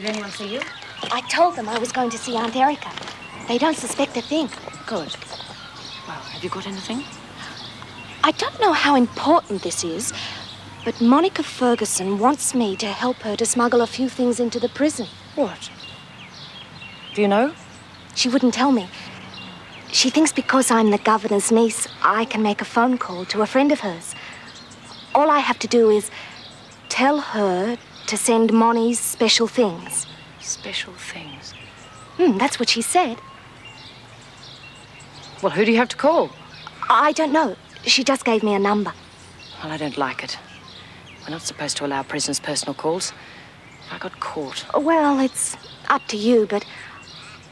Did anyone see you? I told them I was going to see Aunt Erica. They don't suspect a thing. Good. Well, have you got anything? I don't know how important this is, but Monica Ferguson wants me to help her to smuggle a few things into the prison. What? Do you know? She wouldn't tell me. She thinks because I'm the governor's niece, I can make a phone call to a friend of hers. All I have to do is tell her to send Moni's special things. Special things? That's what she said. Well, who do you have to call? I don't know. She just gave me a number. Well, I don't like it. We're not supposed to allow prisoners' personal calls. I got caught. Well, it's up to you, but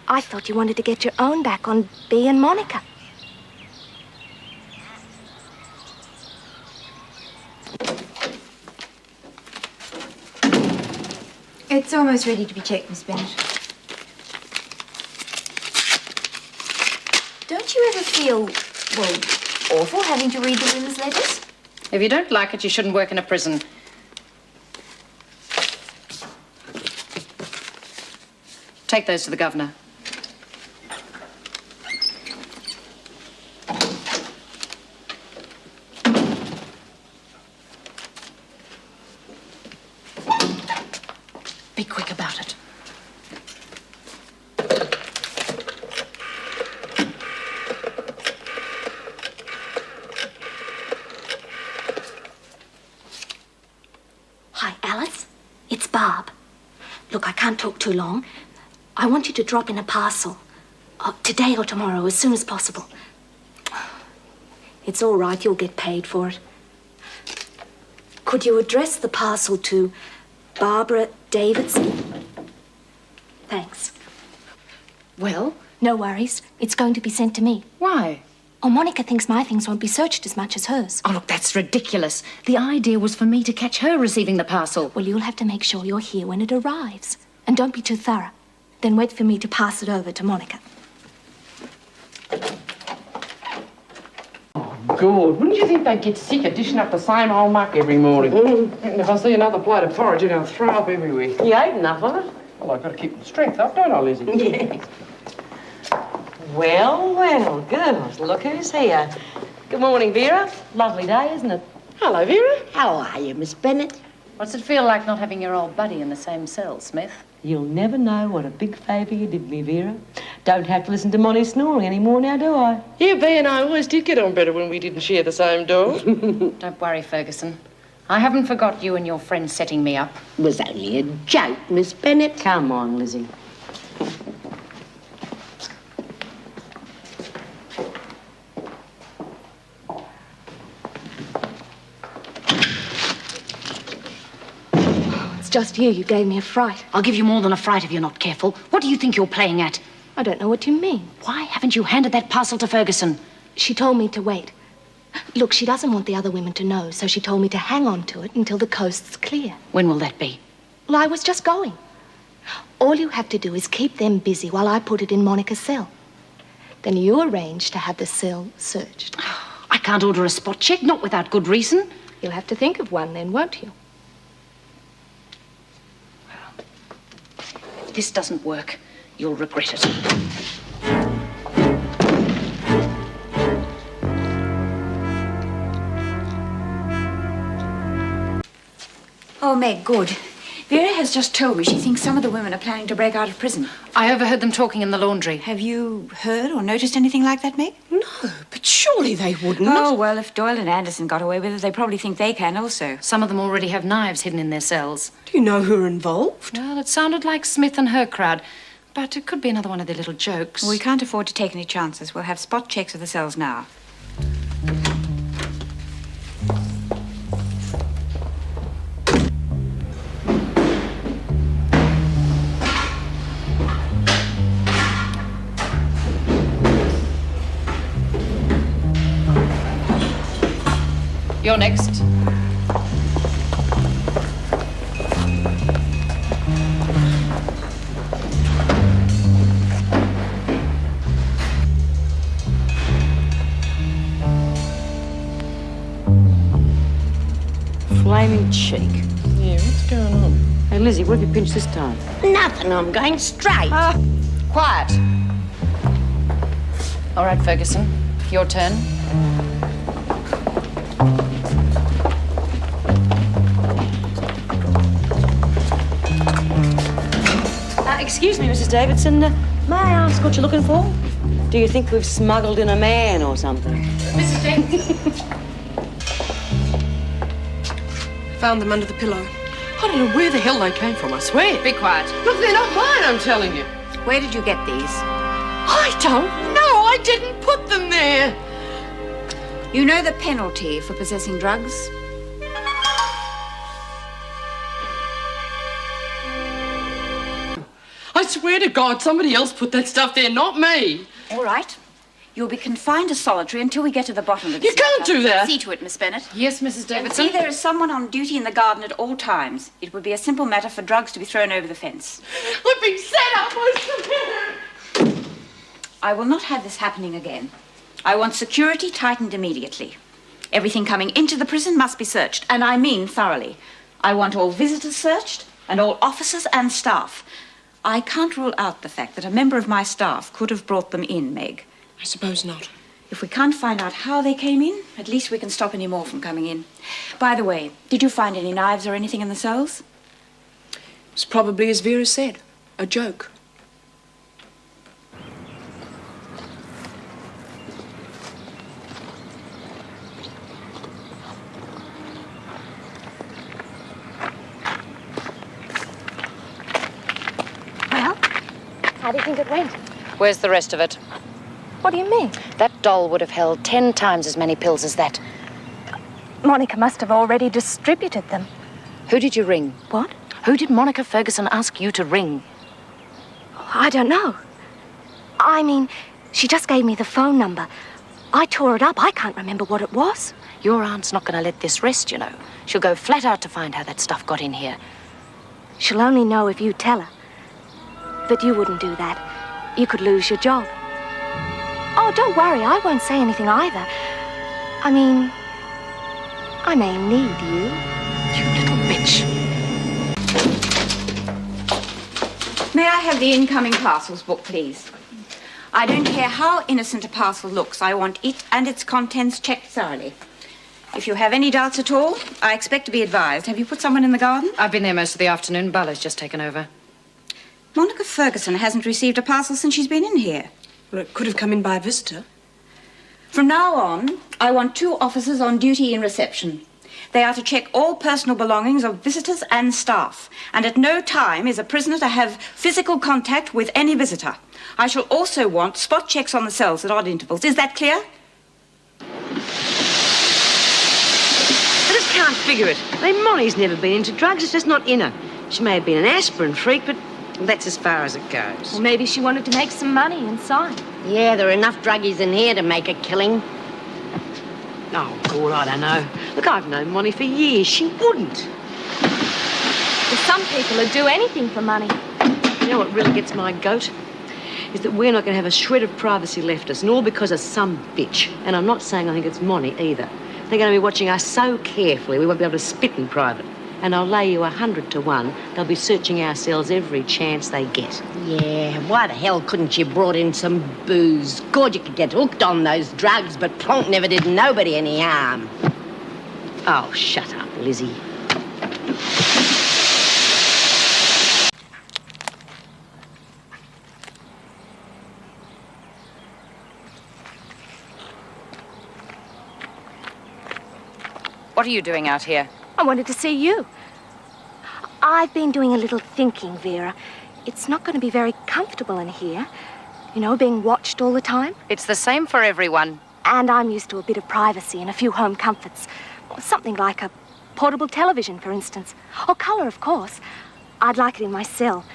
I thought you wanted to get your own back on Bea and Monica. It's almost ready to be checked, Miss Bennett. Don't you ever feel, well, awful having to read the women's letters? If you don't like it, you shouldn't work in a prison. Take those to the governor. Be quick about it. Hi, Alice. It's Barb. Look, I can't talk too long. I want you to drop in a parcel. Today or tomorrow, as soon as possible. It's all right, you'll get paid for it. Could you address the parcel to Barbara Davidson? Thanks. Well? No worries. It's going to be sent to me. Why? Oh, Monica thinks my things won't be searched as much as hers. Oh, look, that's ridiculous. The idea was for me to catch her receiving the parcel. Well, you'll have to make sure you're here when it arrives. And don't be too thorough. Then wait for me to pass it over to Monica. Oh, God, wouldn't you think they'd get sick of dishing up the same old muck every morning? And if I see another plate of porridge, I'm going to throw up everywhere. You ate enough of it? Well, I've got to keep the strength up, don't I, Lizzie? Yeah. Well, well, girls, look who's here. Good morning, Vera. Lovely day, isn't it? Hello, Vera. How are you, Miss Bennett? What's it feel like not having your old buddy in the same cell, Smith? You'll never know what a big favour you did me, Vera. Don't have to listen to Monty snoring anymore now, do I? Yeah, Bea and I always did get on better when we didn't share the same door. Don't worry, Ferguson. I haven't forgot you and your friend setting me up. It was only a joke, Miss Bennett. Come on, Lizzie. It's just you gave me a fright. I'll give you more than a fright if you're not careful. What do you think you're playing at? I don't know what you mean. Why haven't you handed that parcel to Ferguson? She told me to wait. Look, she doesn't want the other women to know, so she told me to hang on to it until the coast's clear. When will that be? Well, I was just going. All you have to do is keep them busy while I put it in Monica's cell. Then you arrange to have the cell searched. I can't order a spot check, not without good reason. You'll have to think of one then, won't you? If this doesn't work, you'll regret it. Oh, Meg, good. Vera has just told me she thinks some of the women are planning to break out of prison. I overheard them talking in the laundry. Have you heard or noticed anything like that, Meg? No, but surely they wouldn't. Oh, well, if Doyle and Anderson got away with it, they probably think they can also. Some of them already have knives hidden in their cells. Do you know who are involved? Well, it sounded like Smith and her crowd, but it could be another one of their little jokes. We can't afford to take any chances. We'll have spot checks of the cells now. You're next. Flaming cheek. Yeah, what's going on? Hey, Lizzie, what have you pinched this time? Nothing, I'm going straight. Quiet. All right, Ferguson, your turn. Excuse me, Mrs. Davidson. May I ask what you're looking for? Do you think we've smuggled in a man or something? Mrs. Davidson. Found them under the pillow. I don't know where the hell they came from, I swear. Be quiet. Look, they're not mine, I'm telling you. Where did you get these? I don't know. I didn't put them there. You know the penalty for possessing drugs? I swear to God, somebody else put that stuff there, not me. All right. You'll be confined to solitary until we get to the bottom of this. You can't matter. do that. See to it, Miss Bennett. Yes, Mrs. And Davidson. see there is someone on duty in the garden at all times. It would be a simple matter for drugs to be thrown over the fence. I've been set up, I swear. I will not have this happening again. I want security tightened immediately. Everything coming into the prison must be searched, and I mean thoroughly. I want all visitors searched, and all officers and staff. I can't rule out the fact that a member of my staff could have brought them in, Meg. I suppose not. If we can't find out how they came in, at least we can stop any more from coming in. By the way, did you find any knives or anything in the cells? It's probably as Vera said, a joke. Well, how do you think it went? Where's the rest of it? What do you mean? That doll would have held 10 times as many pills as that. Monica must have already distributed them. Who did you ring? What? Who did Monica Ferguson ask you to ring? I don't know. I mean, she just gave me the phone number. I tore it up. I can't remember what it was. Your aunt's not going to let this rest, you know. She'll go flat out to find how that stuff got in here. She'll only know if you tell her. But you wouldn't do that. You could lose your job. Oh, don't worry. I won't say anything either. I mean, I may need you. You little bitch. May I have the incoming parcels book, please? I don't care how innocent a parcel looks. I want it and its contents checked thoroughly. If you have any doubts at all, I expect to be advised. Have you put someone in the garden? I've been there most of the afternoon. Barlow's just taken over. Monica Ferguson hasn't received a parcel since she's been in here. Well, it could have come in by a visitor. From now on, I want 2 officers on duty in reception. They are to check all personal belongings of visitors and staff, and at no time is a prisoner to have physical contact with any visitor. I shall also want spot checks on the cells at odd intervals. Is that clear? I just can't figure it. I mean, Molly's never been into drugs. It's just not in her. She may have been an aspirin freak, but that's as far as it goes. Well, maybe she wanted to make some money inside. Yeah, there are enough druggies in here to make a killing. Oh, God, I don't know. Look, I've known Molly for years. She wouldn't. Well, some people would do anything for money. You know what really gets my goat? Is that we're not going to have a shred of privacy left us, and all because of some bitch. And I'm not saying I think it's Molly either. They're going to be watching us so carefully we won't be able to spit in private. And I'll lay you 100 to 1. They'll be searching our cells every chance they get. Yeah, why the hell couldn't you brought in some booze? God, you could get hooked on those drugs, but Plonk never did nobody any harm. Oh, shut up, Lizzie. What are you doing out here? I wanted to see you. I've been doing a little thinking, Vera. It's not going to be very comfortable in here. You know, being watched all the time. It's the same for everyone. And I'm used to a bit of privacy and a few home comforts. Something like a portable television, for instance. Or colour, of course. I'd like it in my cell.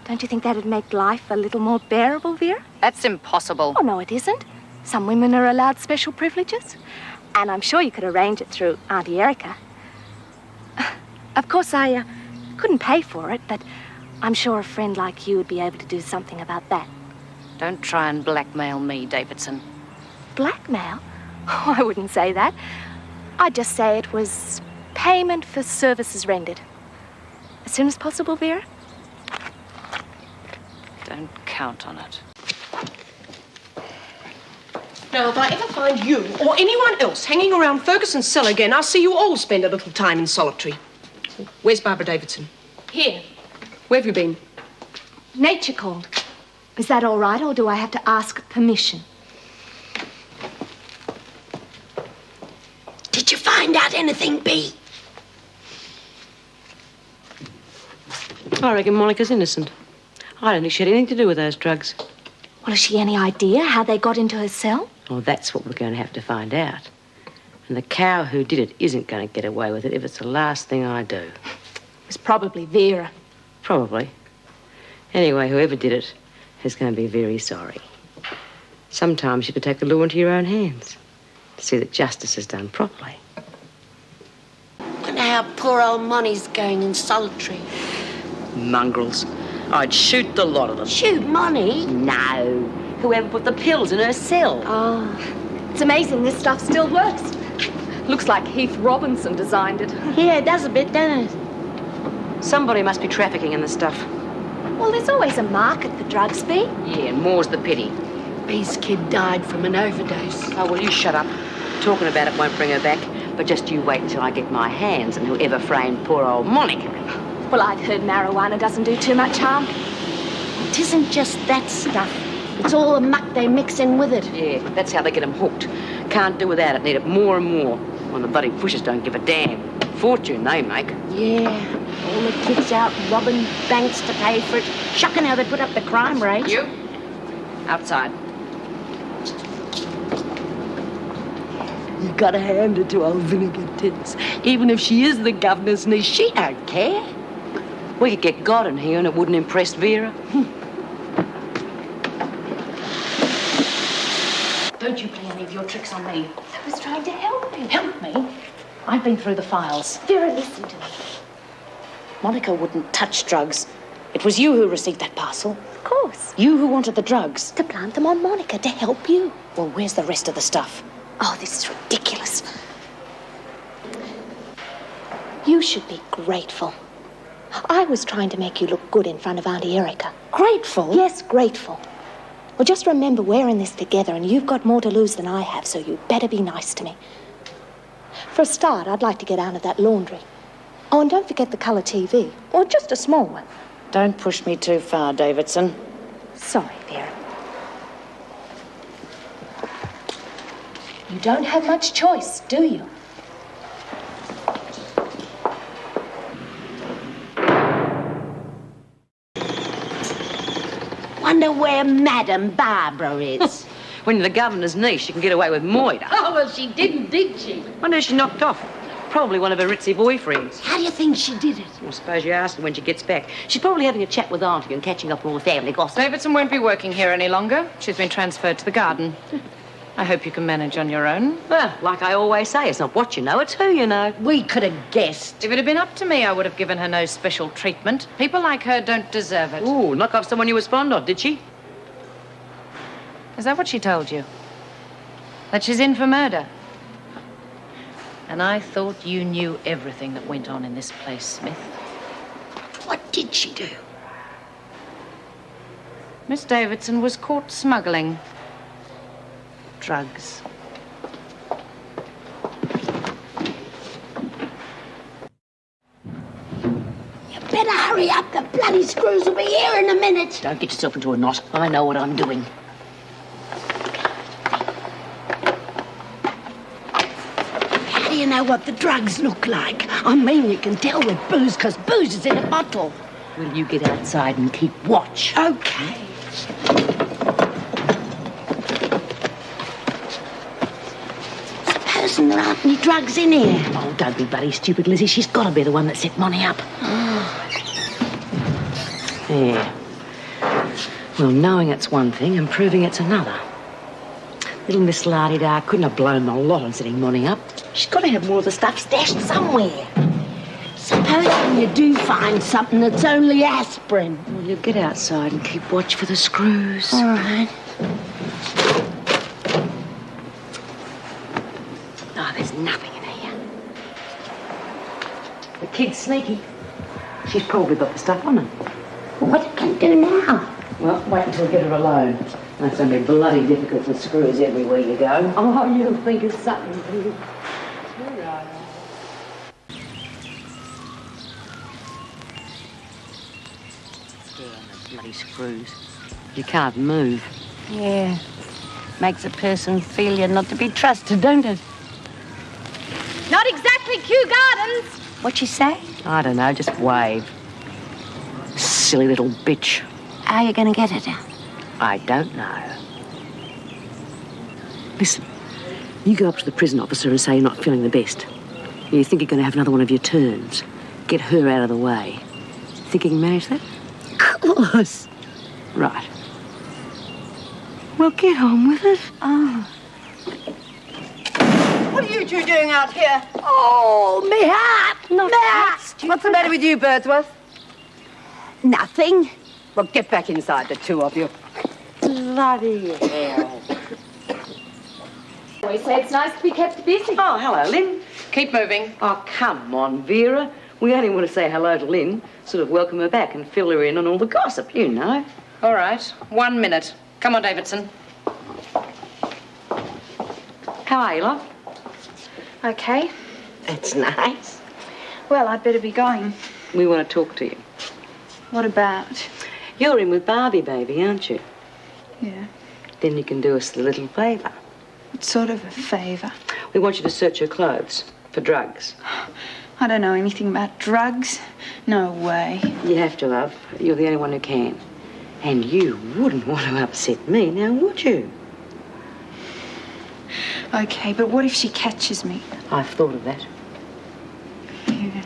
Don't you think that'd make life a little more bearable, Vera? That's impossible. Oh, no, it isn't. Some women are allowed special privileges. And I'm sure you could arrange it through Auntie Erica. Of course, I couldn't pay for it, but I'm sure a friend like you would be able to do something about that. Don't try and blackmail me, Davidson. Blackmail? Oh, I wouldn't say that. I'd just say it was payment for services rendered. As soon as possible, Vera? Don't count on it. Now, if I ever find you or anyone else hanging around Ferguson's cell again, I'll see you all spend a little time in solitary. Where's Barbara Davidson? Here. Where have you been? Nature called. Is that all right, or do I have to ask permission? Did you find out anything, Bea? I reckon Monica's innocent. I don't think she had anything to do with those drugs. Well, has she any idea how they got into her cell? Well, that's what we're going to have to find out. And the cow who did it isn't going to get away with it if it's the last thing I do. It was probably Vera. Probably. Anyway, whoever did it is going to be very sorry. Sometimes you could take the law into your own hands to see that justice is done properly. Wonder how poor old Monty's going in solitary. Mongrels. I'd shoot the lot of them. Shoot Monty? No. Whoever put the pills in her cell. Oh, it's amazing this stuff still works. Looks like Heath Robinson designed it. Yeah, it does a bit, doesn't it? Somebody must be trafficking in the stuff. Well, there's always a market for drugs, Bea. Yeah, and more's the pity. Bea's kid died from an overdose. Oh, well, you shut up. Talking about it won't bring her back. But just you wait until I get my hands on whoever framed poor old Monica. Well, I've heard marijuana doesn't do too much harm. It isn't just that stuff. It's all the muck they mix in with it. Yeah, that's how they get them hooked. Can't do without it. Need it more and more. When the bloody pushers don't give a damn. Fortune they make. Yeah, all the kids out robbing banks to pay for it. Shocking how they put up the crime rate. You? Outside. You gotta hand it to old Vinegar Tits. Even if she is the governor's niece, she don't care. We could get God in here and it wouldn't impress Vera. Don't you play any of your tricks on me. I was trying to help you. Help me? I've been through the files. Vera, listen to me. Monica wouldn't touch drugs. It was you who received that parcel. Of course. You who wanted the drugs. To plant them on Monica, to help you. Well, where's the rest of the stuff? Oh, this is ridiculous. You should be grateful. I was trying to make you look good in front of Auntie Erica. Grateful? Yes, grateful. Well, just remember we're in this together and you've got more to lose than I have, so you better be nice to me. For a start, I'd like to get out of that laundry. Oh, and don't forget the colour TV. Or just a small one. Don't push me too far, Davidson. Sorry, Vera. You don't have much choice, do you? Wonder where Madam Barbara is. When you're the governor's niece, you can get away with murder. Oh, well, she didn't, did she? Wonder who she knocked off. Probably one of her ritzy boyfriends. How do you think she did it? I suppose you ask her when she gets back. She's probably having a chat with Auntie and catching up on all the family gossip. Davidson won't be working here any longer. She's been transferred to the garden. I hope you can manage on your own. Well, like I always say, it's not what you know, it's who you know. We could have guessed. If it had been up to me, I would have given her no special treatment. People like her don't deserve it. Ooh, knock off someone you was fond of, did she? Is that what she told you? That she's in for murder? And I thought you knew everything that went on in this place, Smith. What did she do? Miss Davidson was caught smuggling drugs. You better hurry up. The bloody screws will be here in a minute. Don't get yourself into a knot. I know what I'm doing. How do you know what the drugs look like? I mean, you can tell with booze, because booze is in a bottle. Will you get outside and keep watch? Okay. Supposing there aren't any drugs in here. Oh, don't be bloody stupid, Lizzie. She's got to be the one that set Monty up. Yeah. Well, knowing it's one thing and proving it's another. Little Miss La-di-da couldn't have blown the lot on setting Monty up. She's got to have more of the stuff stashed somewhere. Supposing you do find something that's only aspirin. Well, you get outside and keep watch for the screws. All right. Oh, there's nothing in here. The kid's sneaky. She's probably got the stuff on her. What can you do now? Well, wait until we get her alone. That's going to be bloody difficult with screws everywhere you go. Oh, you'll think of something. Bloody screws. You can't move. Yeah. Makes a person feel you're not to be trusted, don't it? Not exactly Kew Gardens. What'd she say? I don't know, just wave. Silly little bitch. How are you going to get her down? I don't know. Listen, you go up to the prison officer and say you're not feeling the best. You think you're going to have another one of your turns. Get her out of the way. Think you can manage that? Of course. Right. Well, get on with it. Oh. What are you two doing out here? Oh, me hat! Not that. What's the matter with you, Birdsworth? Nothing. Well, get back inside, the two of you. Bloody hell. We say it's nice to be kept busy. Oh, hello, Lynn. Keep moving. Oh, come on, Vera. We only want to say hello to Lynn, sort of welcome her back and fill her in on all the gossip, you know. All right, 1 minute. Come on, Davidson. How are you, love? Okay. That's nice. Well, I'd better be going. We want to talk to you. What about? You're in with Barbie, baby, aren't you? Yeah. Then you can do us the little favour. What sort of a favour? We want you to search her clothes for drugs. I don't know anything about drugs. No way. You have to, love. You're the only one who can. And you wouldn't want to upset me, now would you? Okay, but what if she catches me? I've thought of that. Yeah.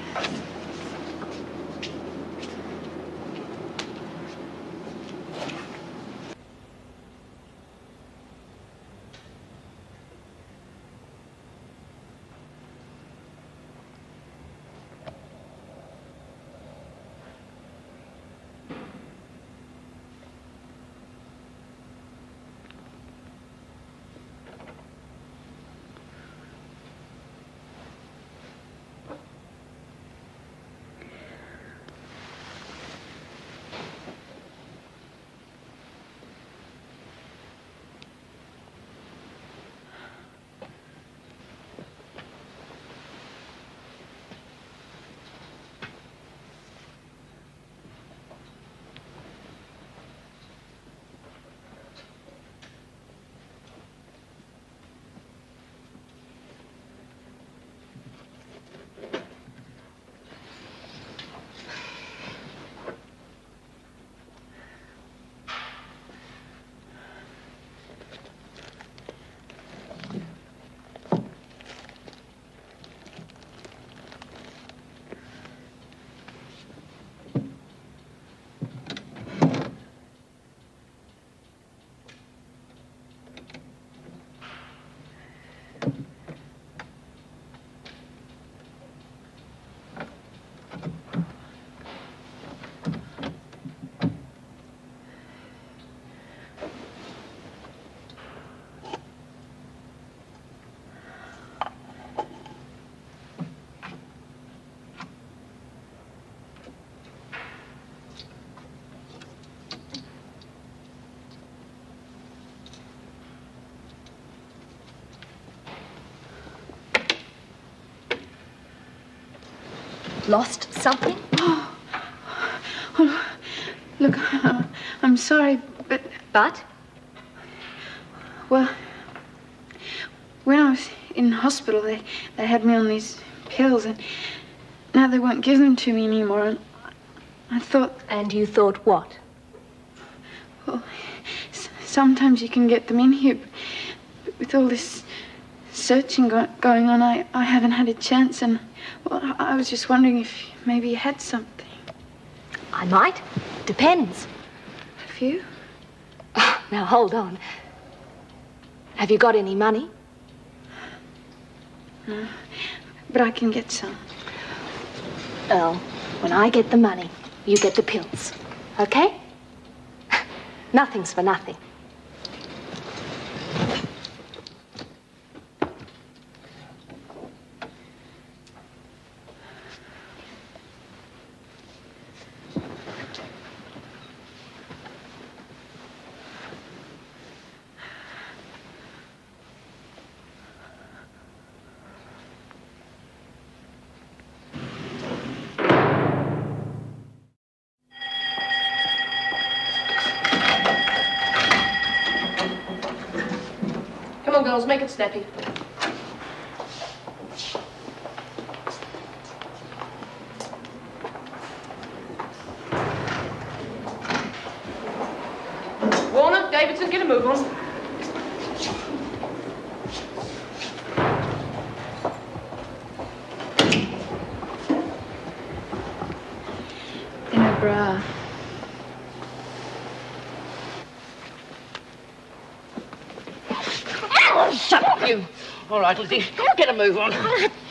Lost something? Oh, look, I'm sorry, but... But? Well, when I was in hospital, they had me on these pills, and now they won't give them to me anymore, and I thought... And you thought what? Well, sometimes you can get them in here, but with all this searching going on, I haven't had a chance, and well, I was just wondering if maybe you had something. I might. Depends. Have you? Oh, now, hold on. Have you got any money? No, but I can get some. Well, when I get the money, you get the pills. Okay? Nothing's for nothing. on, girls, make it snappy. Warner, Davidson, get a move on. In a bra. Shut up, you. All right, Lizzie, get a move on.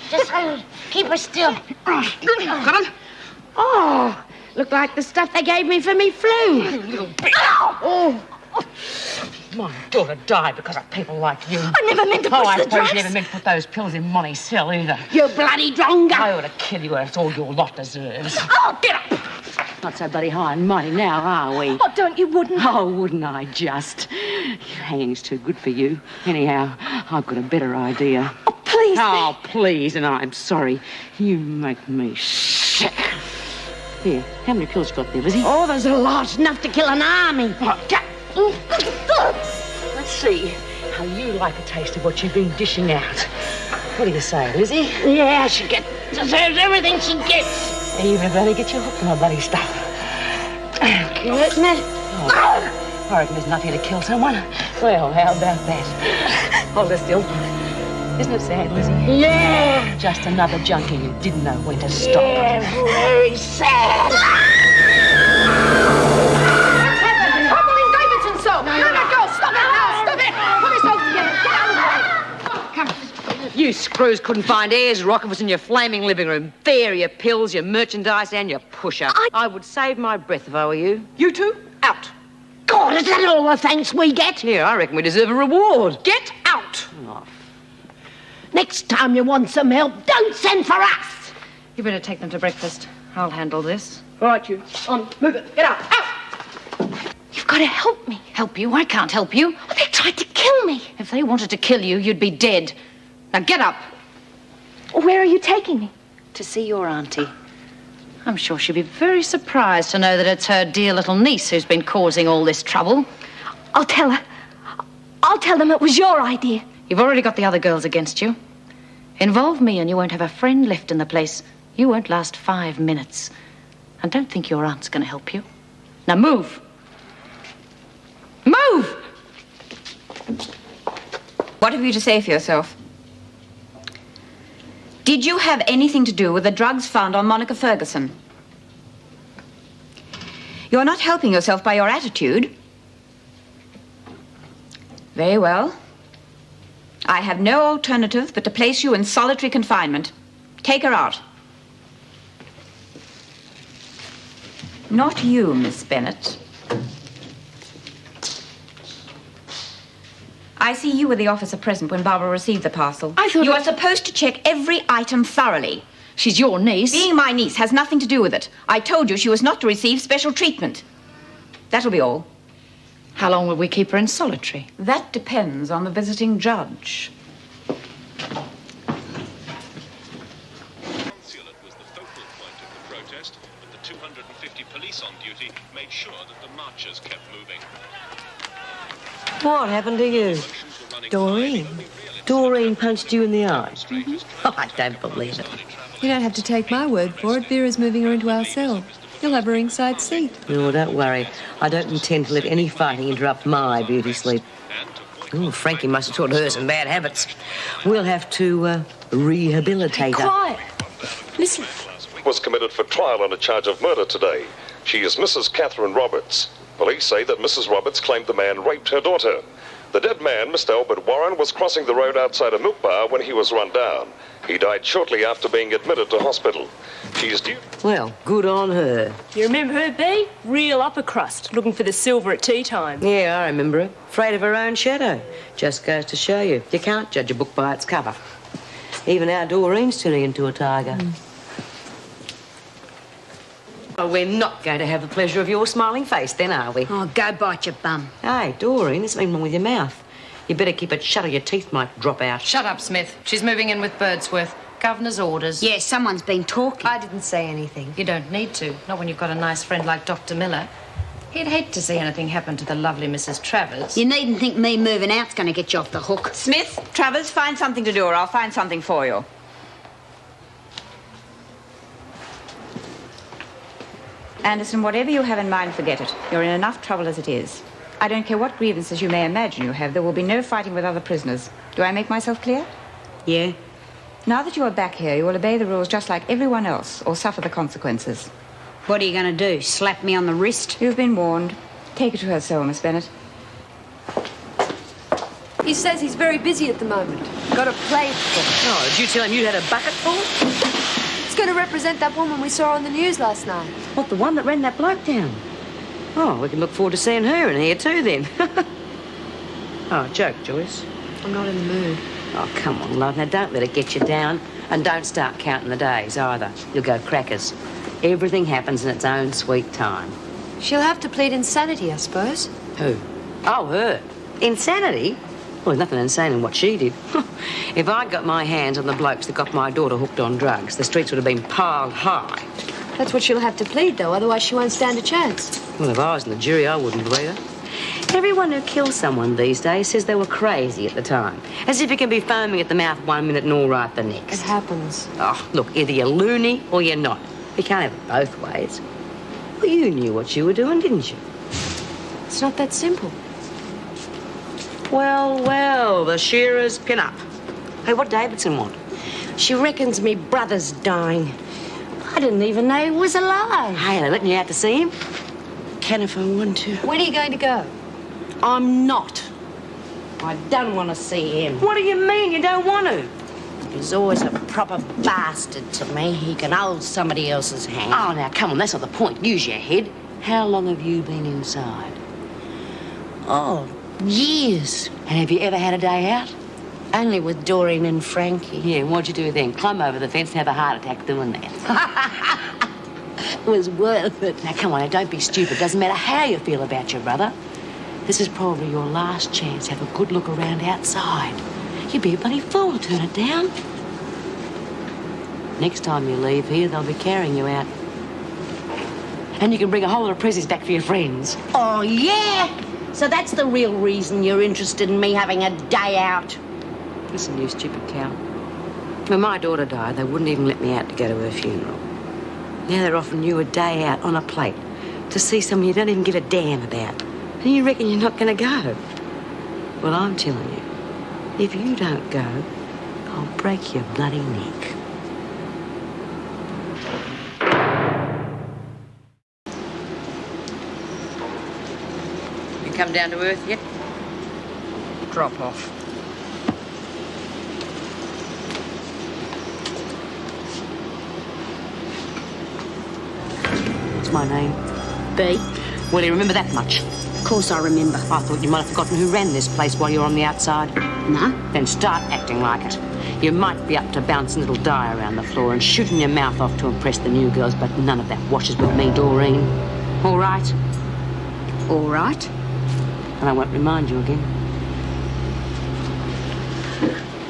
Just keep her still. Got him? Oh, look like the stuff they gave me for me flu. You little bitch. Oh. My daughter died because of people like you. I never meant to push I the suppose drugs. you never meant to put those pills in Monty's cell either. You bloody drongo. I ought to kill you. That's all your lot deserves. Oh, get up. Not so bloody high and mighty now, are we? Oh, don't you wouldn't. Oh, wouldn't I just? Hanging's too good for you. Anyhow, I've got a better idea. Oh, please. Oh, please, and I'm sorry. You make me sick. Here, how many pills you got there, Lizzie? Oh, there's a lot. Enough to kill an army. Let's see how you like a taste of what you've been dishing out. What do you say, Lizzie? Yeah, she deserves everything she gets. Even better get you hooked on my bloody stuff. Isn't it? Oh, I reckon there's enough here to kill someone. Well, how about that? Hold her still. Isn't it sad, Lizzie? Yeah. Just another junkie who didn't know when to stop. Yeah, very sad. What's happened? Trouble in Davidson's cell. No, go. Stop it now. Stop it. Put yourselves together. Get out of the way. Come. You screws couldn't find Ayers Rockefors in your flaming living room. There are your pills, your merchandise, and your pusher. I would save my breath if I were you. You two, out. God, is that all the thanks we get? Yeah, I reckon we deserve a reward. Get out. Next time you want some help, don't send for us. You better take them to breakfast. I'll handle this. All right, you. On. Move it. Get out. Out. You've got to help me. Help you? I can't help you. Oh, they tried to kill me. If they wanted to kill you, you'd be dead. Now get up. Where are you taking me? To see your auntie. I'm sure she'll be very surprised to know that it's her dear little niece who's been causing all this trouble. I'll tell her. I'll tell them it was your idea. You've already got the other girls against you. Involve me and you won't have a friend left in the place. You won't last 5 minutes. And don't think your aunt's going to help you. Now move. Move! What have you to say for yourself? Did you have anything to do with the drugs found on Monica Ferguson? You're not helping yourself by your attitude. Very well. I have no alternative but to place you in solitary confinement. Take her out. Not you, Miss Bennett. I see you were the officer present when Barbara received the parcel. I thought you are supposed to check every item thoroughly. She's your niece. Being my niece has nothing to do with it. I told you she was not to receive special treatment. That'll be all. How long will we keep her in solitary? That depends on the visiting judge. Consulate was the focal point of the protest, but the 250 police on duty made sure that the marchers kept moving. What happened to you? Doreen? Doreen punched you in the eye? Oh, I don't believe it. You don't have to take my word for it. Vera's moving her into our cell. You'll have a ringside seat. Oh, don't worry. I don't intend to let any fighting interrupt my beauty sleep. Oh, Frankie must have taught her some bad habits. We'll have to rehabilitate her. Quiet. Listen. Was committed for trial on a charge of murder today. She is Mrs. Catherine Roberts. Police say that Mrs. Roberts claimed the man raped her daughter. The dead man, Mr. Albert Warren, was crossing the road outside a milk bar when he was run down. He died shortly after being admitted to hospital. She is due... Well, good on her. You remember her, Bea? Real upper crust, looking for the silver at tea time. Yeah, I remember her. Afraid of her own shadow. Just goes to show you, you can't judge a book by its cover. Even our Doreen's turning into a tiger. Oh, we're not going to have the pleasure of your smiling face then, are we? Oh, go bite your bum. Hey, Doreen, there's something wrong with your mouth. You better keep it shut or your teeth might drop out. Shut up, Smith. She's moving in with Birdsworth. Governor's orders. Yeah, someone's been talking. I didn't say anything. You don't need to. Not when you've got a nice friend like Dr. Miller. He'd hate to see anything happen to the lovely Mrs. Travers. You needn't think me moving out's going to get you off the hook. Smith, Travers, find something to do or I'll find something for you. Anderson, whatever you have in mind, forget it. You're in enough trouble as it is. I don't care what grievances you may imagine you have, there will be no fighting with other prisoners. Do I make myself clear? Yeah. Now that you are back here, you will obey the rules just like everyone else, or suffer the consequences. What are you going to do, slap me on the wrist? You've been warned. Take it to her soul, Miss Bennett. He says he's very busy at the moment. Got a play for. Oh, did you tell him you had a bucket full? It's going to represent that woman we saw on the news last night. What, the one that ran that bloke down? Oh, we can look forward to seeing her in here too, then. Oh, joke, Joyce. I'm not in the mood. Oh, come on, love. Now, don't let it get you down. And don't start counting the days, either. You'll go crackers. Everything happens in its own sweet time. She'll have to plead insanity, I suppose. Who? Oh, her. Insanity? Well, there's nothing insane in what she did. If I got my hands on the blokes that got my daughter hooked on drugs, the streets would have been piled high. That's what she'll have to plead, though, otherwise she won't stand a chance. Well, if I was in the jury, I wouldn't believe her. Everyone who kills someone these days says they were crazy at the time. As if you can be foaming at the mouth one minute and all right the next. It happens. Oh, look, either you're loony or you're not. You can't have it both ways. Well, you knew what you were doing, didn't you? It's not that simple. Well, well, the shearer's pin-up. Hey, what Davidson want? She reckons me brother's dying. I didn't even know he was alive. Hey, are they letting you out to see him? Can if I want to. When are you going to go? I'm not. I don't want to see him. What do you mean you don't want to? He's always a proper bastard to me. He can hold somebody else's hand. Oh, now, come on, that's not the point. Use your head. How long have you been inside? Oh, years. And have you ever had a day out? Only with Doreen and Frankie. Yeah, and what'd you do then? Climb over the fence and have a heart attack doing that. It was worth it. Now, come on, now, don't be stupid. Doesn't matter how you feel about your brother. This is probably your last chance to have a good look around outside. You'd be a bloody fool to turn it down. Next time you leave here, they'll be carrying you out. And you can bring a whole lot of presents back for your friends. Oh, yeah? So that's the real reason you're interested in me having a day out? Listen, you stupid cow. When my daughter died, they wouldn't even let me out to go to her funeral. Now they're offering you a day out on a plate to see someone you don't even give a damn about. And you reckon you're not going to go? Well, I'm telling you, if you don't go, I'll break your bloody neck. You come down to earth yet? Drop off. What's my name? B. Well, you remember that much? Of course I remember. I thought you might have forgotten who ran this place while you were on the outside. No? Then start acting like it. You might be up to bouncing little dye around the floor and shooting your mouth off to impress the new girls, but none of that washes with me, Doreen. All right? All right. And I won't remind you again.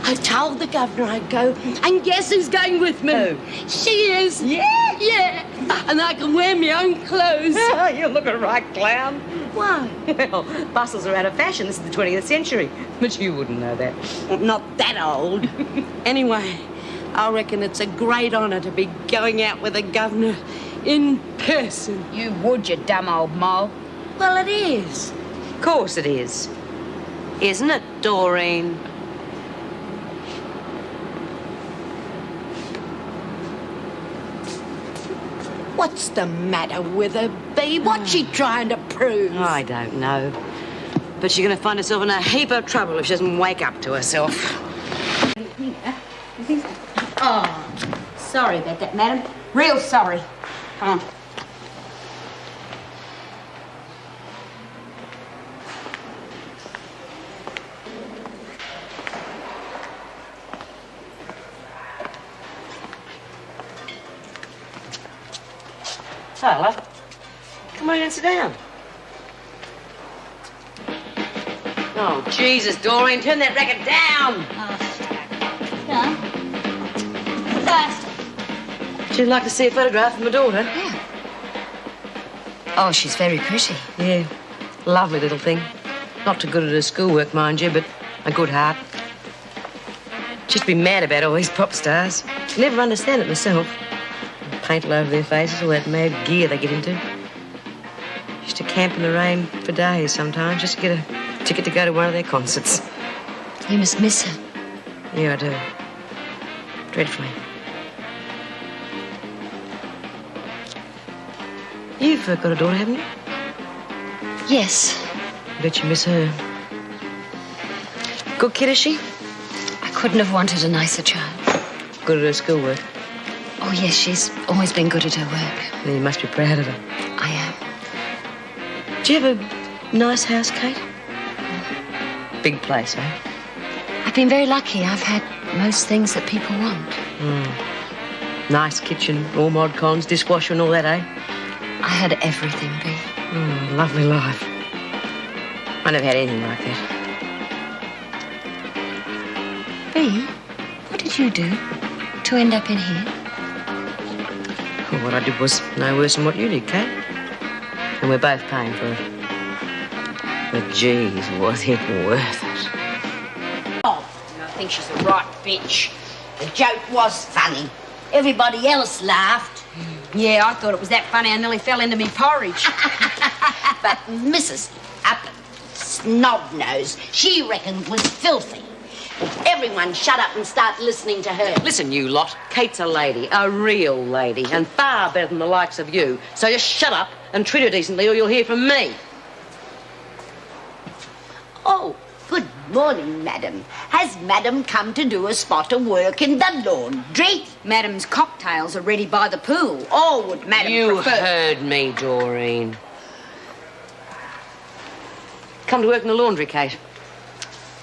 I told the governor I'd go, and guess who's going with me? Who? She is. Yeah? Yeah. And I can wear my own clothes. You look a right clown. Why? Well, bustles are out of fashion. This is the 20th century. But you wouldn't know that. Not that old. Anyway, I reckon it's a great honour to be going out with the governor in person. You would, you dumb old mole. Well, it is. Of course it is. Isn't it, Doreen? What's the matter with her, B? What's she trying to prove? I don't know. But she's going to find herself in a heap of trouble if she doesn't wake up to herself. Oh, sorry about that, madam. Real sorry. Come on. Hi, love. Come on in and sit down. Oh, Jesus, Doreen, turn that racket down. Oh, shut up. First. Would you like to see a photograph of my daughter? Yeah. Oh, she's very pretty. Yeah, lovely little thing. Not too good at her schoolwork, mind you, but a good heart. Just be mad about all these pop stars. Never understand it myself. Paint all over their faces, all that mad gear they get into. Used to camp in the rain for days sometimes just to get a ticket to go to one of their concerts. You must miss her. Yeah, I do. Dreadfully. You've got a daughter, haven't you? Yes. I bet you miss her. Good kid, is she? I couldn't have wanted a nicer child. Good at her schoolwork. Oh, yes, she's always been good at her work. Well, you must be proud of her. I am. Do you have a nice house, Kate? Big place, eh? I've been very lucky. I've had most things that people want. Nice kitchen, all mod cons, dishwasher and all that, eh? I had everything, Bea. Lovely life. I never had anything like that. Bea, what did you do to end up in here? Well, what I did was no worse than what you did, Kate. And we're both paying for it. But geez, was it worth it? Oh, I think she's a right bitch. The joke was funny. Everybody else laughed. Yeah, I thought it was that funny I nearly fell into me porridge. But Mrs. Uppin, Snobnose, she reckoned was filthy. Everyone shut up and start listening to her. Listen, you lot. Kate's a lady, a real lady, and far better than the likes of you. So just shut up and treat her decently or you'll hear from me. Oh, good morning, madam. Has madam come to do a spot of work in the laundry? Madam's cocktails are ready by the pool. Or would madam You prefer... heard me, Doreen. Come to work in the laundry, Kate.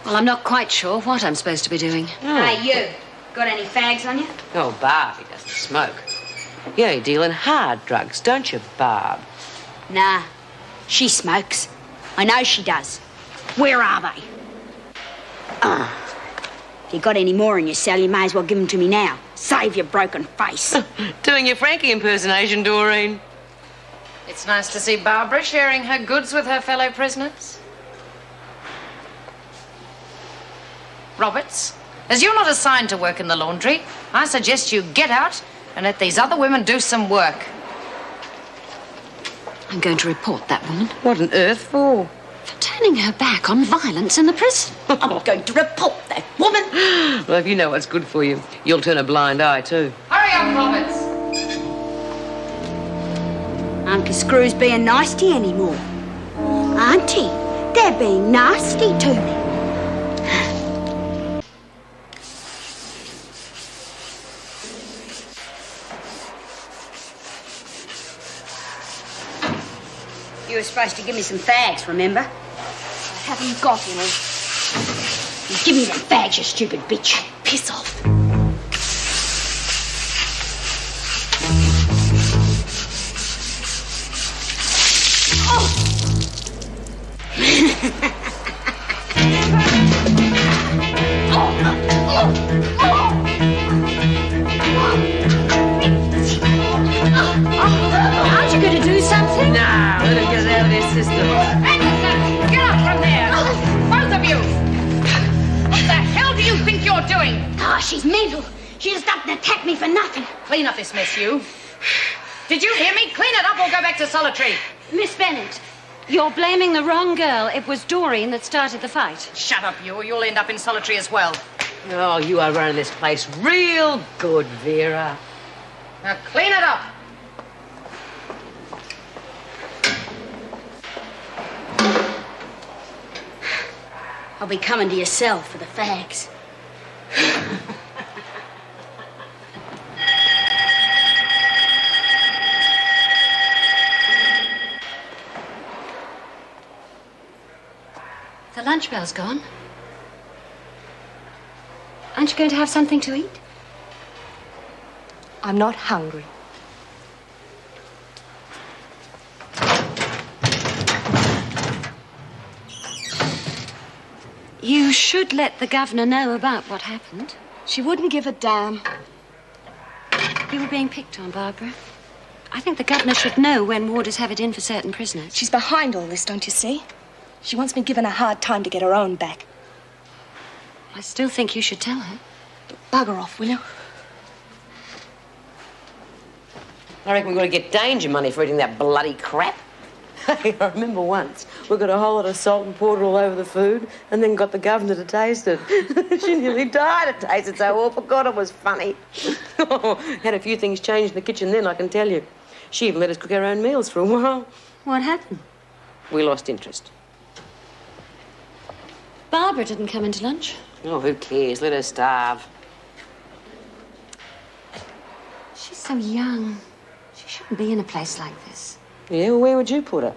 Well, I'm not quite sure what I'm supposed to be doing. Hey, you. Got any fags on you? Oh, Barbie doesn't smoke. You deal in hard drugs, don't you, Barb? Nah, she smokes. I know she does. Where are they? If you got any more in your cell, you may as well give them to me now. Save your broken face. Doing your Frankie impersonation, Doreen. It's nice to see Barbara sharing her goods with her fellow prisoners. Roberts, as you're not assigned to work in the laundry, I suggest you get out and let these other women do some work. I'm going to report that woman. What on earth for? For turning her back on violence in the prison. I'm going to report that woman. Well, if you know what's good for you, you'll turn a blind eye, too. Hurry up, Roberts. Uncle Screw's being nasty anymore. Auntie, they're being nasty to me. You were supposed to give me some fags, remember? I haven't got any. You give me them fags, you stupid bitch. Piss off. Aren't you going to do something? Nah, let him get out of this system. Anderson, get up from there. Both of you. What the hell do you think you're doing? Oh, she's mental. She just up and attacked me for nothing. Clean up this mess, you. Did you hear me? Clean it up or go back to solitary. Miss Bennett, you're blaming the wrong girl. It was Doreen that started the fight. Shut up, you, or you'll end up in solitary as well. Oh, you are running this place real good, Vera. Now clean it up. I'll be coming to your cell for the fags. The lunch bell's gone. Aren't you going to have something to eat? I'm not hungry. You should let the governor know about what happened. She wouldn't give a damn. You were being picked on, Barbara. I think the governor should know when warders have it in for certain prisoners. She's behind all this, don't you see? She wants me given a hard time to get her own back. I still think you should tell her. Bugger off, will you? I reckon we've got to get danger money for eating that bloody crap. I remember once we got a whole lot of salt and poured it all over the food and then got the governor to taste it. She nearly died of taste. It's so awful. God, it was funny. Had a few things changed in the kitchen then, I can tell you. She even let us cook our own meals for a while. What happened? We lost interest. Barbara didn't come into lunch. Oh, who cares? Let her starve. She's so young. She shouldn't be in a place like this. Yeah, well, where would you put her?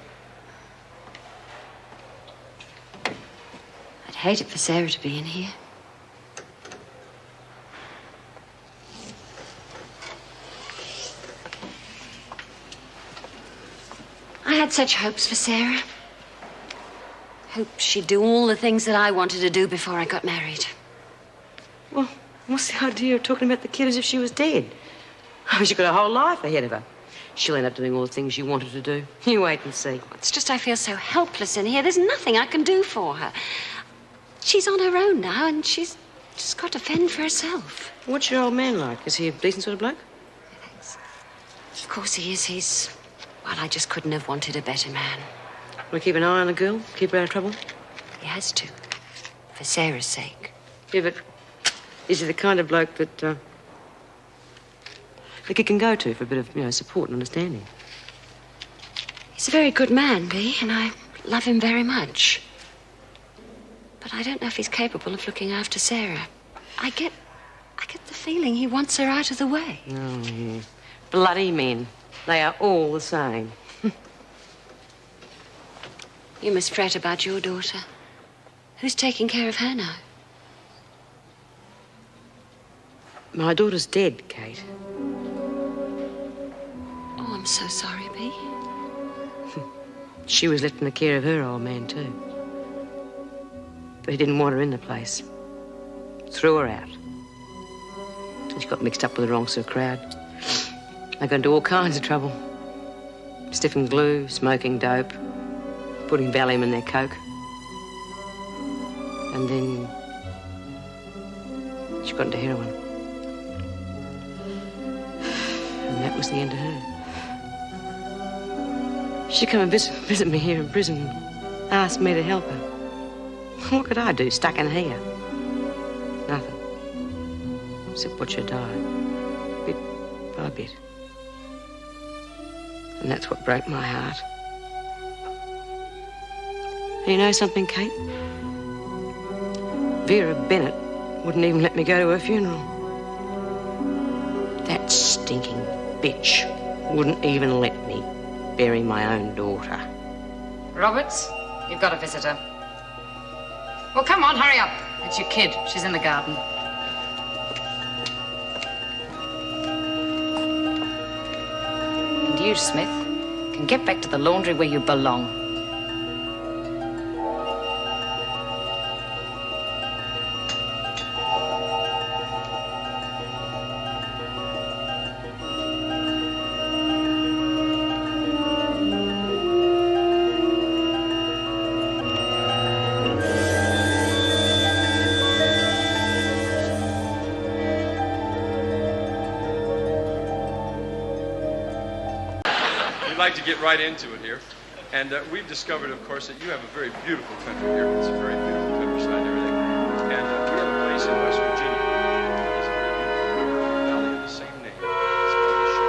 I'd hate it for Sarah to be in here. I had such hopes for Sarah. Hoped she'd do all the things that I wanted to do before I got married. Well, what's the idea of talking about the kid as if she was dead? Oh, she's got a whole life ahead of her. She'll end up doing all the things you wanted to do. You wait and see. It's just I feel so helpless in here. There's nothing I can do for her. She's on her own now, and she's just got to fend for herself. What's your old man like? Is he a decent sort of bloke? Of course he is. Well, I just couldn't have wanted a better man. We keep an eye on the girl? Keep her out of trouble? He has to. For Sarah's sake. Yeah, but is he the kind of bloke that the kid can go to for a bit of, support and understanding? He's a very good man, Bea, and I love him very much. But I don't know if he's capable of looking after Sarah. I get the feeling he wants her out of the way. Oh, yeah. Bloody men. They are all the same. You must fret about your daughter. Who's taking care of her now? My daughter's dead, Kate. Oh, I'm so sorry, Bea. She was left in the care of her old man, too. But he didn't want her in the place. Threw her out. She got mixed up with the wrong sort of crowd. They got into all kinds of trouble. Sniffing glue, smoking dope, putting Valium in their coke. And then she got into heroin. And that was the end of her. She come and visit me here in prison and asked me to help her. What could I do, stuck in here? Nothing. Except watch her die, bit by bit. And that's what broke my heart. And you know something, Kate? Vera Bennett wouldn't even let me go to her funeral. That stinking bitch wouldn't even let me bury my own daughter. Roberts, you've got a visitor. Well, come on, hurry up. It's your kid. She's in the garden. And you, Smith, can get back to the laundry where you belong. We'd like to get right into it here. And we've discovered, of course, that you have a very beautiful country here. It's a very beautiful countryside and everything. And we have a place in West Virginia. It's a very beautiful valley of the same name. It's called the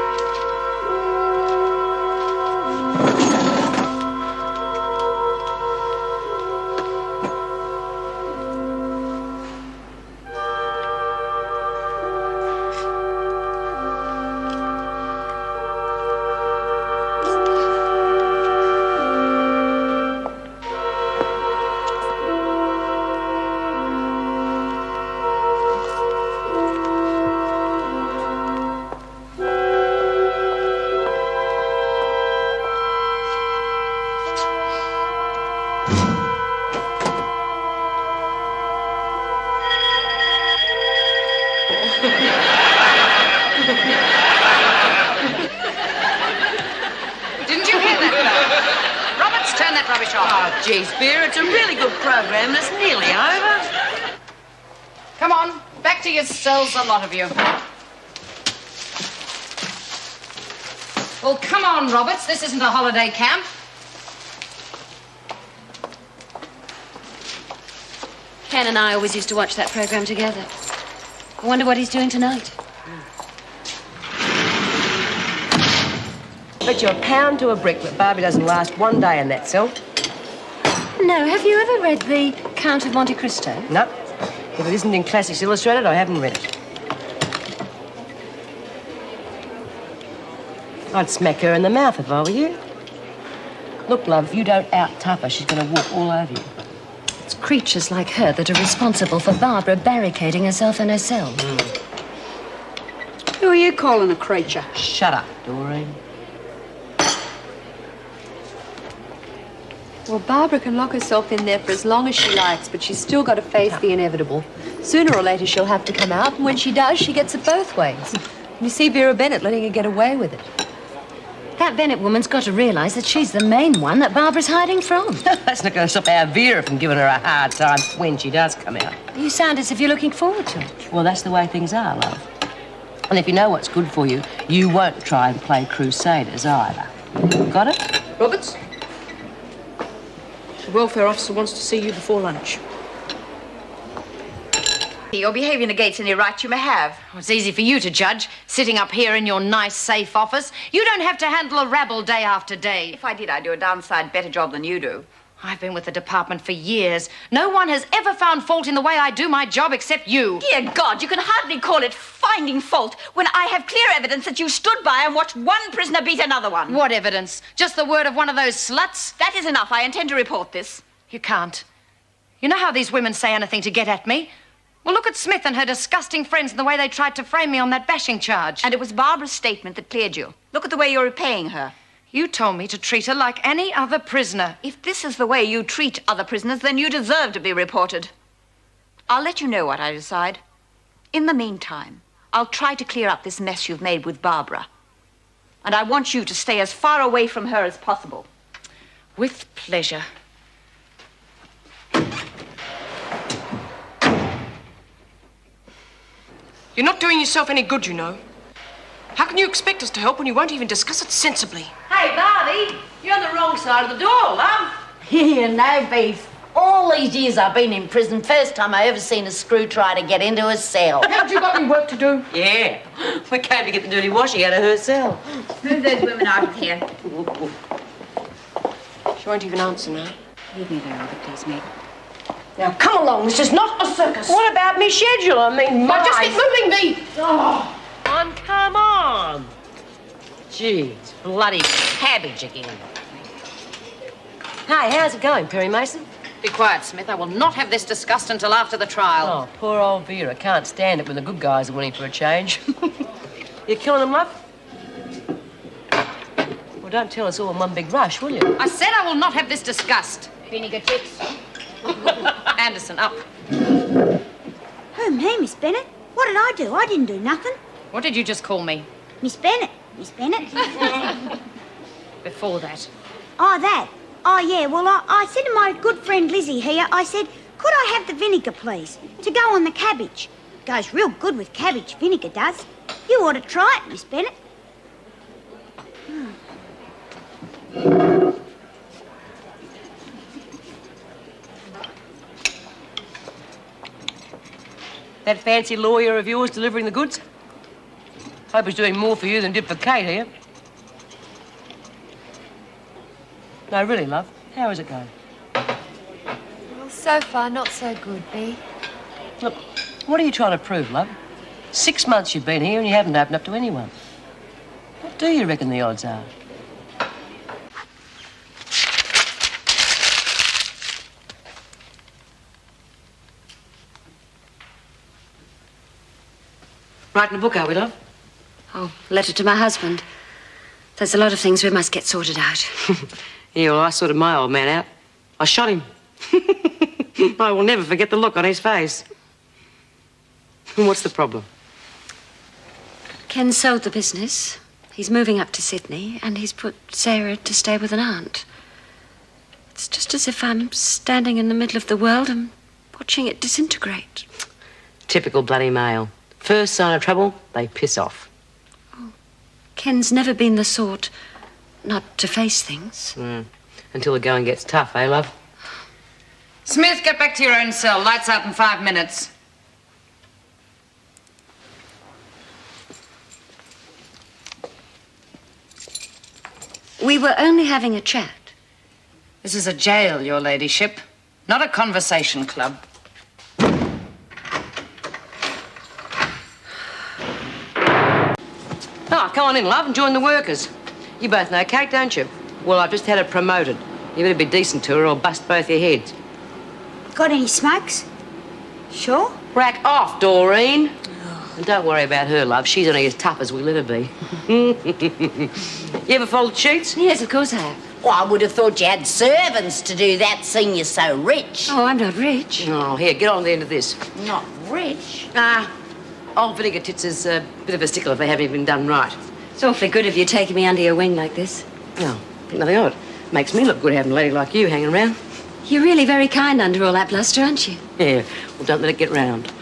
Gee, Spear, it's a really good program and it's nearly over. Come on, back to your cells, a lot of you. Well, come on, Roberts. This isn't a holiday camp. Ken and I always used to watch that program together. I wonder what he's doing tonight. Bet you a pound to a brick that Barbie doesn't last one day in that cell. No, have you ever read The Count of Monte Cristo? No. If it isn't in Classics Illustrated, I haven't read it. I'd smack her in the mouth if I were you. Look, love, if you don't out-tough her, she's going to walk all over you. It's creatures like her that are responsible for Barbara barricading herself in her cell. Who are you calling a creature? Shut up, Doreen. Well, Barbara can lock herself in there for as long as she likes, but she's still got to face the inevitable. Sooner or later, she'll have to come out, and when she does, she gets it both ways. You see Vera Bennett letting her get away with it. That Bennett woman's got to realise that she's the main one that Barbara's hiding from. That's not going to stop our Vera from giving her a hard time when she does come out. You sound as if you're looking forward to it. Well, that's the way things are, love. And if you know what's good for you, you won't try and play Crusaders either. Got it? Roberts? The welfare officer wants to see you before lunch. Your behaviour negates any right you may have. Oh, it's easy for you to judge, sitting up here in your nice, safe office. You don't have to handle a rabble day after day. If I did, I'd do a downside better job than you do. I've been with the department for years. No one has ever found fault in the way I do my job except you. Dear God, you can hardly call it finding fault when I have clear evidence that you stood by and watched one prisoner beat another one. What evidence? Just the word of one of those sluts? That is enough. I intend to report this. You can't. You know how these women say anything to get at me? Well, look at Smith and her disgusting friends and the way they tried to frame me on that bashing charge. And it was Barbara's statement that cleared you. Look at the way you're repaying her. You told me to treat her like any other prisoner. If this is the way you treat other prisoners, then you deserve to be reported. I'll let you know what I decide. In the meantime, I'll try to clear up this mess you've made with Barbara. And I want you to stay as far away from her as possible. With pleasure. You're not doing yourself any good, you know. How can you expect us to help when you won't even discuss it sensibly? Hey, Barbie, you're on the wrong side of the door, love. You know, Beef, all these years I've been in prison, first time I ever seen a screw try to get into a cell. Haven't you got any work to do? Yeah. We came to get the dirty washing out of her cell. Move those women out of here. She won't even answer now. Leave me there, Robert, please, mate. Now, come along. This is not a circus. What about me schedule? I mean, Now, just keep moving, me. Oh. Come on. Jeez, bloody cabbage again. Hey, how's it going, Perry Mason? Be quiet, Smith. I will not have this discussed until after the trial. Oh, poor old Vera. Can't stand it when the good guys are winning for a change. You're killing them, love? Well, don't tell us all in one big rush, will you? I said I will not have this discussed. Vinegar chips. Anderson, up. Oh, me, Miss Bennett? What did I do? I didn't do nothing. What did you just call me? Miss Bennett. Miss Bennett. Before that. Oh, that. Oh, yeah, well, I said to my good friend Lizzie here, I said, could I have the vinegar, please, to go on the cabbage? Goes real good with cabbage, vinegar does. You ought to try it, Miss Bennett. That fancy lawyer of yours delivering the goods? Hope he's doing more for you than did for Kate here. No, really, love. How is it going? Well, so far, not so good, Bea. Look, what are you trying to prove, love? 6 months you've been here and you haven't opened up to anyone. What do you reckon the odds are? Writing a book, are we, love? Oh, letter to my husband. There's a lot of things we must get sorted out. Yeah, well, I sorted my old man out. I shot him. I will never forget the look on his face. What's the problem? Ken sold the business. He's moving up to Sydney, and he's put Sarah to stay with an aunt. It's just as if I'm standing in the middle of the world and watching it disintegrate. Typical bloody male. First sign of trouble, they piss off. Ken's never been the sort not to face things. Until the going gets tough, eh, love? Smith, get back to your own cell. Lights out in 5 minutes. We were only having a chat. This is a jail, your ladyship, not a conversation club. Oh, come on in, love, and join the workers. You both know Kate, don't you? Well, I've just had her promoted. You better be decent to her or I'll bust both your heads. Got any smokes? Sure? Rack off, Doreen. And don't worry about her, love. She's only as tough as we'll ever be. You ever folded sheets? Yes, of course I have. Well, I would have thought you had servants to do that, seeing you're so rich. Oh, I'm not rich. Oh, here, get on the end of this. Not rich? Old Vinegar Tits is a bit of a stickler if they haven't even done right. It's awfully good of you taking me under your wing like this. No, think nothing of it. Makes me look good having a lady like you hanging around. You're really very kind under all that bluster, aren't you? Yeah, well, don't let it get round.